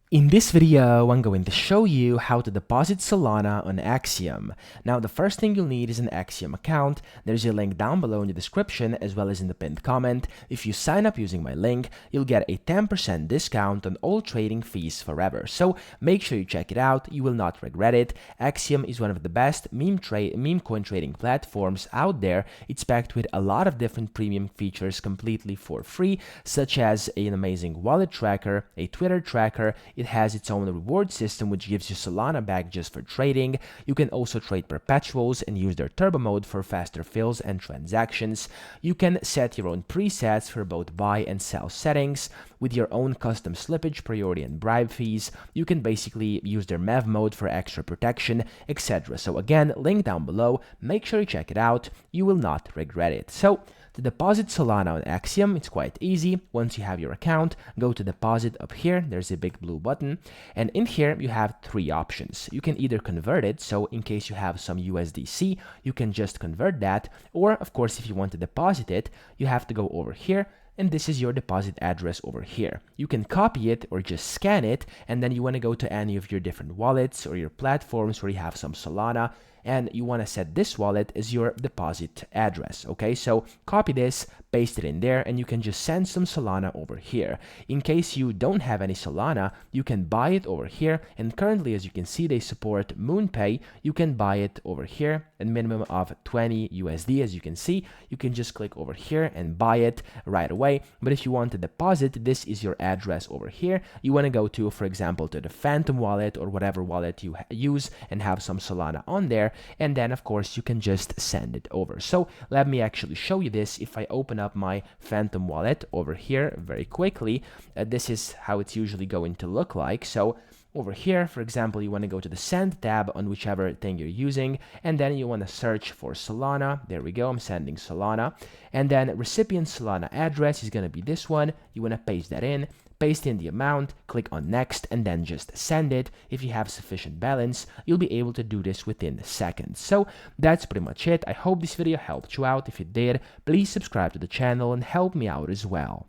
In this video, I'm going to show you how to deposit Solana on Axiom. Now, the first thing you'll need is an Axiom account. There's a link down below in the description as well as in the pinned comment. If you sign up using my link, you'll get a 10% discount on all trading fees forever. So make sure you check it out. You will not regret it. Axiom is one of the best meme coin trading platforms out there. It's packed with a lot of different premium features completely for free, such as an amazing wallet tracker, a Twitter tracker. It has its own reward system which gives you Solana back just for trading. You can also trade perpetuals and use their turbo mode for faster fills and transactions. You can set your own presets for both buy and sell settings with your own custom slippage, priority, and bribe fees. You can basically use their MEV mode for extra protection, etc. So again, link down below. Make sure you check it out. You will not regret it. So to deposit Solana on Axiom, it's quite easy. Once you have your account, go to deposit up here. There's a big blue button. And in here, you have three options. You can either convert it. So in case you have some USDC, you can just convert that. Or of course, if you want to deposit it, you have to go over here. And this is your deposit address over here. You can copy it or just scan it, and then you want to go to any of your different wallets or your platforms where you have some Solana, and you want to set this wallet as your deposit address. Okay, so copy this, paste it in there, and you can just send some Solana over here. In case you don't have any Solana, you can buy it over here, and currently, as you can see, they support MoonPay. You can buy it over here, a minimum of 20 USD. As you can see, you can just click over here and buy it right away. But if you want to deposit, this is your address over here. You want to go to, for example, to the Phantom wallet or whatever wallet you use and have some Solana on there. And then, of course, you can just send it over. So let me actually show you this. If I open up my Phantom wallet over here very quickly, this is how it's usually going to look like. So over here, for example, you want to go to the send tab on whichever thing you're using, and then you want to search for Solana. There we go, I'm sending Solana. And then recipient Solana address is going to be this one. You want to paste that in, paste in the amount, click on next, and then just send it. If you have sufficient balance, you'll be able to do this within seconds. So that's pretty much it. I hope this video helped you out. If it did, please subscribe to the channel and help me out as well.